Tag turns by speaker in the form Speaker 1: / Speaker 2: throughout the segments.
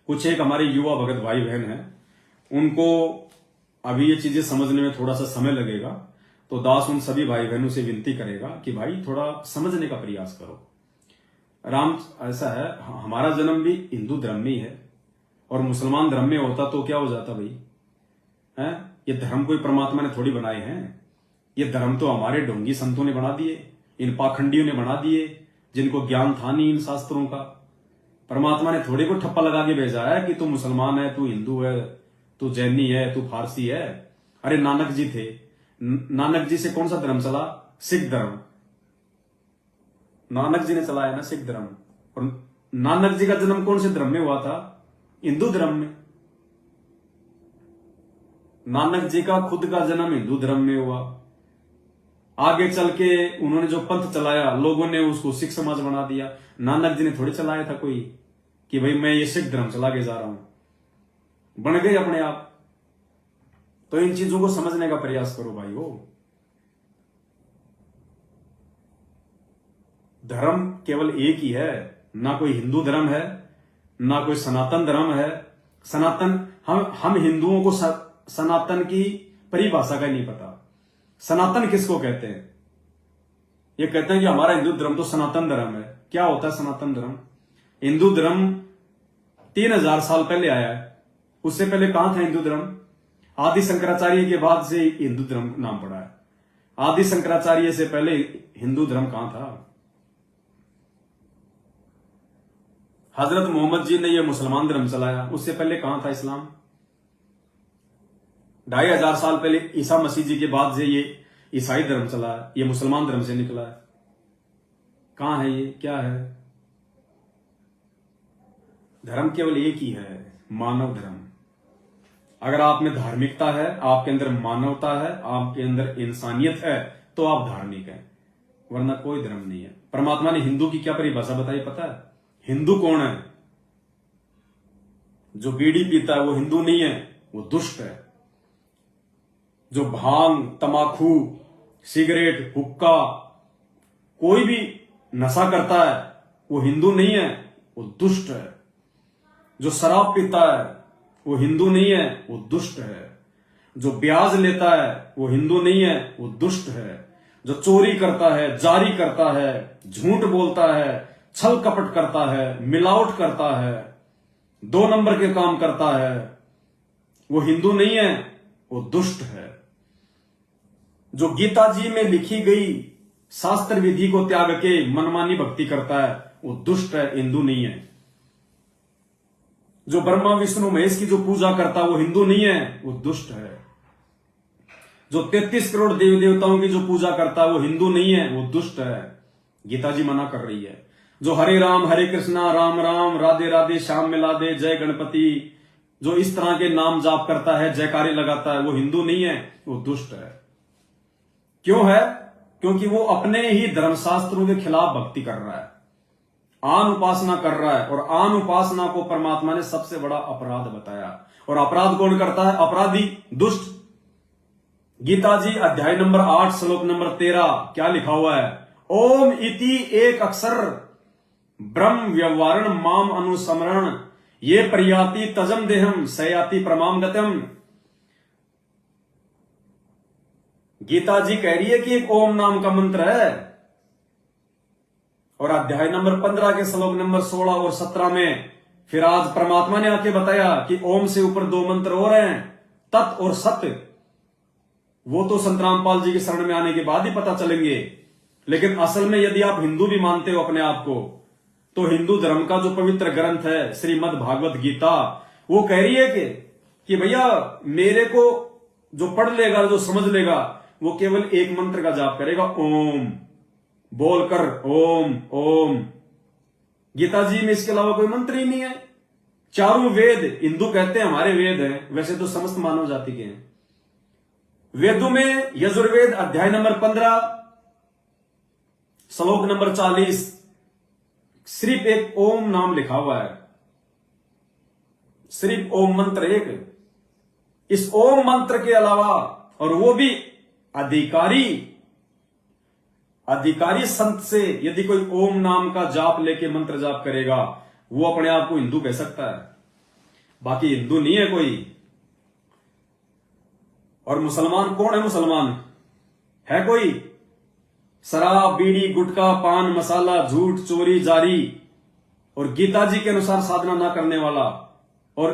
Speaker 1: कुछ एक हमारे युवा भगत भाई बहन हैं, उनको अभी ये चीजें समझने में थोड़ा सा समय लगेगा। तो दास उन सभी भाई बहनों से विनती करेगा कि भाई थोड़ा समझने का प्रयास करो। राम ऐसा है, हमारा जन्म भी हिंदू धर्म में ही है, और मुसलमान धर्म में होता तो क्या हो जाता भाई है? ये धर्म कोई परमात्मा ने थोड़ी बनाए हैं, ये धर्म तो हमारे ढोंगी संतों ने बना दिए, इन पाखंडियों ने बना दिए, जिनको ज्ञान था नहीं इन शास्त्रों का। परमात्मा ने थोड़े को ठप्पा लगा के भेजा है कि तू मुसलमान है, तू हिंदू है, तू जैनी है, तू फारसी है। अरे नानक जी थे, नानक जी से कौन सा धर्म चला? सिख धर्म। नानक जी ने चलाया ना सिख धर्म। और नानक जी का जन्म कौन से धर्म में हुआ था? हिंदू धर्म में। नानक जी का खुद का जन्म हिंदू धर्म में हुआ। आगे चल के उन्होंने जो पंथ चलाया, लोगों ने उसको सिख समाज बना दिया। नानक जी ने थोड़ी चलाया था कोई कि भाई मैं ये सिख धर्म चला के जा रहा हूं, बन गए अपने आप। तो इन चीजों को समझने का प्रयास करो भाई। वो धर्म केवल एक ही है, ना कोई हिंदू धर्म है, ना कोई सनातन धर्म है। सनातन, हम हिंदुओं को सनातन की परिभाषा का ही नहीं पता। सनातन किसको कहते हैं? ये कहते हैं कि हमारा हिंदू धर्म तो सनातन धर्म है। क्या होता है सनातन धर्म? हिंदू धर्म 3000 साल पहले आया है। उससे पहले कहां था हिंदू धर्म? आदि शंकराचार्य के बाद से हिंदू धर्म नाम पड़ा है। आदि शंकराचार्य से पहले हिंदू धर्म कहां था? हजरत मोहम्मद जी ने यह मुसलमान धर्म चलाया, उससे पहले कहां था इस्लाम? 2500 साल पहले ईसा मसीह जी के बाद से ये ईसाई धर्म चला है, ये मुसलमान धर्म से निकला है। कहां है ये? क्या है? धर्म केवल एक ही है, मानव धर्म। अगर आप में धार्मिकता है, आपके अंदर मानवता है, आपके अंदर इंसानियत है, तो आप धार्मिक हैं, वरना कोई धर्म नहीं है। परमात्मा ने हिंदू की क्या परिभाषा बताई पता है? हिंदू कौन है? जो बीड़ी पीता है वो हिंदू नहीं है, वो दुष्ट है। जो भांग, तमाकू, सिगरेट, हुक्का, कोई भी नशा करता है वो हिंदू नहीं है, वो दुष्ट है। जो शराब पीता है वो हिंदू नहीं है, वो दुष्ट है। जो ब्याज लेता है वो हिंदू नहीं है, वो दुष्ट है। जो चोरी करता है, जारी करता है, झूठ बोलता है, छल कपट करता है, मिलावट करता है, 2 नंबर के काम करता है, वो हिंदू नहीं है, वो दुष्ट है। जो गीता जी में लिखी गई शास्त्र विधि को त्याग के मनमानी भक्ति करता है, वो दुष्ट है, हिंदू नहीं है। जो ब्रह्मा विष्णु महेश की जो पूजा करता है वो हिंदू नहीं है, वो दुष्ट है। जो 33 करोड़ देवी देवताओं की जो पूजा करता है वो हिंदू नहीं है, वो दुष्ट है। गीता जी मना कर रही है। जो हरे राम हरे कृष्णा राम राम राधे राधे श्याम मिला दे जय गणपति, जो इस तरह के नाम जाप करता है, जयकारे लगाता है, वो हिंदू नहीं है, वो दुष्ट है। क्यों है? क्योंकि वो अपने ही धर्मशास्त्रों के खिलाफ भक्ति कर रहा है, आन उपासना कर रहा है। और आन उपासना को परमात्मा ने सबसे बड़ा अपराध बताया। और अपराध कौन करता है? अपराधी, दुष्ट। गीता जी अध्याय नंबर 8 श्लोक नंबर 13 क्या लिखा हुआ है? ओम इति एक अक्षर ब्रह्म व्यवहारण माम अनुसमरण ये प्रयाति तजम देहम सयाति प्रमाम गतम। गीता जी कह रही है कि एक ओम नाम का मंत्र है। और अध्याय नंबर 15 के श्लोक नंबर 16 और 17 में फिर आज परमात्मा ने आके बताया कि ओम से ऊपर 2 मंत्र और हैं, तत् और सत्य। वो तो संत रामपाल जी के शरण में आने के बाद ही पता चलेंगे। लेकिन असल में यदि आप हिंदू भी मानते हो अपने आप को, तो हिंदू धर्म का जो पवित्र ग्रंथ है श्रीमद् भागवत गीता, वो कह रही है कि भैया मेरे को जो पढ़ लेगा, जो समझ लेगा, वो केवल एक मंत्र का जाप करेगा, ओम बोलकर, ओम ओम। गीता जी में इसके अलावा कोई मंत्र ही नहीं है। चारों वेद, हिंदू कहते हैं हमारे वेद हैं, वैसे तो समस्त मानव जाति के हैं। वेदों में यजुर्वेद अध्याय नंबर 15 श्लोक नंबर 40 सिर्फ एक ओम नाम लिखा हुआ है, सिर्फ ओम मंत्र एक। इस ओम मंत्र के अलावा, और वो भी अधिकारी संत से यदि कोई ओम नाम का जाप लेके मंत्र जाप करेगा, वो अपने आप को हिंदू कह सकता है? बाकी हिंदू नहीं है कोई। और मुसलमान कौन है? मुसलमान है कोई? शराब, बीड़ी, गुटखा, पान मसाला, झूठ, चोरी जारी और गीता जी के अनुसार साधना ना करने वाला और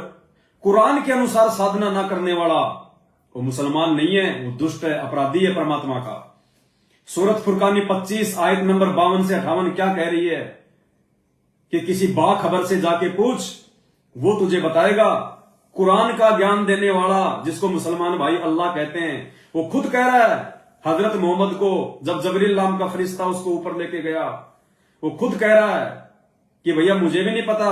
Speaker 1: कुरान के अनुसार साधना ना करने वाला वो मुसलमान नहीं है, वो दुष्ट है, अपराधी है परमात्मा का। सूरत फुरकानी 25 आयत नंबर 52 से 58 क्या कह रही है कि किसी बाखबर से जाके पूछ, वो तुझे बताएगा। कुरान का ज्ञान देने वाला जिसको मुसलमान भाई अल्लाह कहते हैं, वो खुद कह रहा है हजरत मोहम्मद को, जब जबरील नाम का फरिश्ता उसको ऊपर लेके गया, वो खुद कह रहा है कि भैया मुझे भी नहीं पता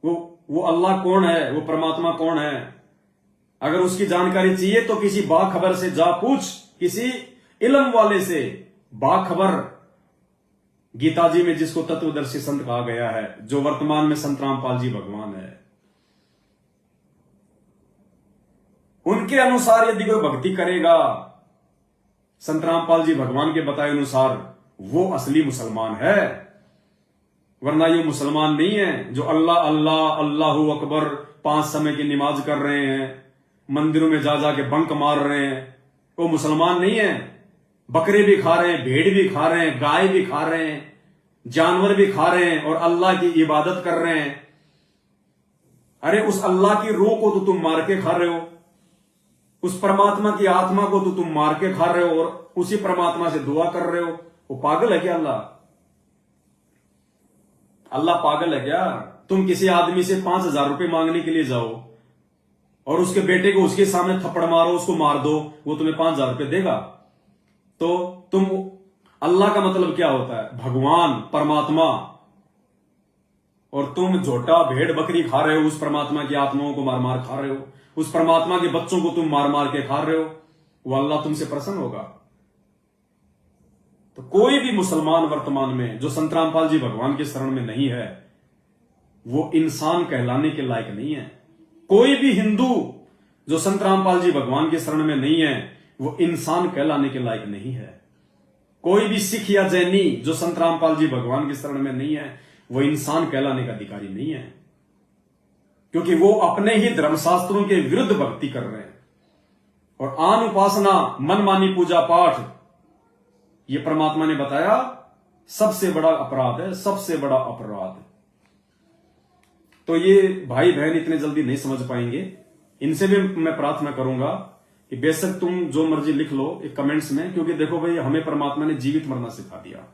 Speaker 1: वो अल्लाह कौन है, वो परमात्मा कौन है। अगर उसकी जानकारी चाहिए तो किसी बाखबर से जा पूछ, किसी इल्म वाले से। बाखबर गीता जी में जिसको तत्वदर्शी संत कहा गया है, जो वर्तमान में संत रामपाल जी भगवान है, उनके अनुसार यदि कोई भक्ति करेगा संत रामपाल जी भगवान के बताए अनुसार, वो असली मुसलमान है। वरना ये मुसलमान नहीं है जो अल्लाह अल्लाह अल्लाहू अकबर 5 समय की नमाज कर रहे हैं, मंदिरों में जा जाके बंक मार रहे हैं, वो मुसलमान नहीं है। बकरे भी खा रहे हैं, भेड़ भी खा रहे हैं, गाय भी खा रहे हैं, जानवर भी खा रहे हैं और अल्लाह की इबादत कर रहे हैं। अरे उस अल्लाह की रूह को तो तुम मार के खा रहे हो, उस परमात्मा की आत्मा को तो तुम मार के खा रहे हो और उसी परमात्मा से दुआ कर रहे हो। वो पागल है क्या अल्लाह? अल्लाह पागल है क्या? तुम किसी आदमी से 5,000 रुपए मांगने के लिए जाओ और उसके बेटे को उसके सामने थप्पड़ मारो, उसको मार दो, वो तुम्हें 5,000 रुपए देगा? तो तुम अल्लाह का मतलब क्या होता है? भगवान, परमात्मा। और तुम झोटा भेड़ बकरी खा रहे हो, उस परमात्मा की आत्माओं को मार मार खा रहे हो, उस परमात्मा के बच्चों को तुम मार मार के खा रहे हो। वो अल्लाह तुमसे प्रसन्न होगा? तो कोई भी मुसलमान वर्तमान में जो संत रामपाल जी भगवान के शरण में नहीं है, वो इंसान कहलाने के लायक नहीं है। कोई भी हिंदू जो संत रामपाल जी भगवान के शरण में नहीं है, वो इंसान कहलाने के लायक नहीं है। कोई भी सिख या जैनी जो संत रामपाल जी भगवान के शरण में नहीं है, वो इंसान कहलाने का अधिकारी नहीं है, क्योंकि वो अपने ही धर्मशास्त्रों के विरुद्ध भक्ति कर रहे हैं। और आन उपासना, मनमानी पूजा पाठ, ये परमात्मा ने बताया सबसे बड़ा अपराध है, सबसे बड़ा अपराध। तो ये भाई बहन इतने जल्दी नहीं समझ पाएंगे। इनसे भी मैं प्रार्थना करूंगा कि बेशक तुम जो मर्जी लिख लो एक कमेंट्स में, क्योंकि देखो भाई हमें परमात्मा ने जीवित मरना सिखा दिया।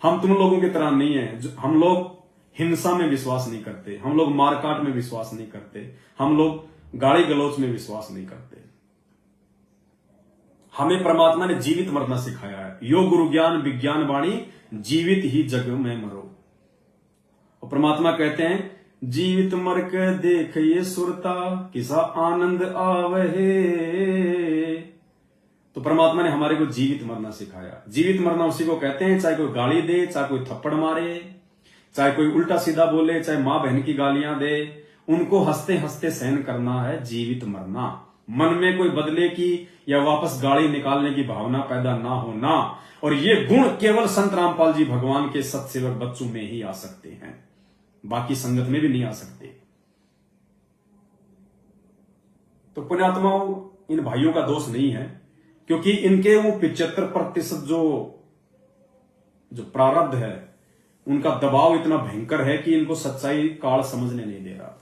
Speaker 1: हम तुम लोगों की तरह नहीं है। हम लोग हिंसा में विश्वास नहीं करते, हम लोग मारकाट में विश्वास नहीं करते, हम लोग गाली गलौच में विश्वास नहीं करते। हमें परमात्मा ने जीवित मरना सिखाया है। यो गुरु ज्ञान विज्ञान वाणी, जीवित ही जग में मरो। और परमात्मा कहते हैं जीवित मर के देख ये सुरता, किसा आनंद आवहे। तो परमात्मा ने हमारे को जीवित मरना सिखाया। जीवित मरना उसी को कहते हैं, चाहे कोई गाली दे, चाहे कोई थप्पड़ मारे, चाहे कोई उल्टा सीधा बोले, चाहे मां बहन की गालियां दे, उनको हंसते हंसते सहन करना है जीवित मरना। मन में कोई बदले की या वापस गाली निकालने की भावना पैदा ना होना। और ये गुण केवल संत रामपाल जी भगवान के सत्सेवक बच्चों में ही आ सकते हैं, बाकी संगत में भी नहीं आ सकते। तो पुण्यात्माओं, इन भाइयों का दोष नहीं है, क्योंकि इनके वो 75% जो प्रारब्ध है, उनका दबाव इतना भयंकर है कि इनको सच्चाई काल समझने नहीं दे रहा।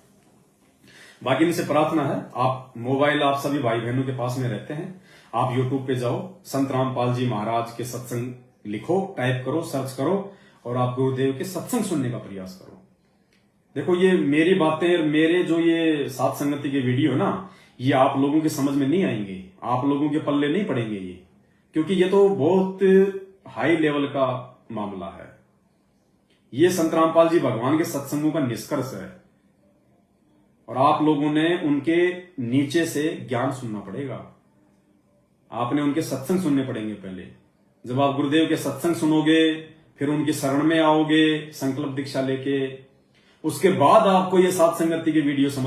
Speaker 1: बाकी इनसे प्रार्थना है, आप मोबाइल आप सभी भाई बहनों के पास में रहते हैं, आप यूट्यूब पे जाओ, संत रामपाल जी महाराज के सत्संग लिखो, टाइप करो, सर्च करो और आप गुरुदेव के सत्संग सुनने का प्रयास करो। देखो ये मेरी बातें, मेरे जो ये सात संगति के वीडियो ना, ये आप लोगों की समझ में नहीं आएंगे, आप लोगों के पल्ले नहीं पड़ेंगे ये, क्योंकि ये तो बहुत हाई लेवल का मामला है। ये संत रामपाल जी भगवान के सत्संगों का निष्कर्ष है और आप लोगों ने उनके नीचे से ज्ञान सुनना पड़ेगा। आपने उनके सत्संग सुनने पड़ेंगे पहले। जब आप गुरुदेव के सत्संग सुनोगे, फिर उनकी शरण में आओगे संकल्प दीक्षा लेके, उसके बाद आपको ये सात संगति के वीडियो समझ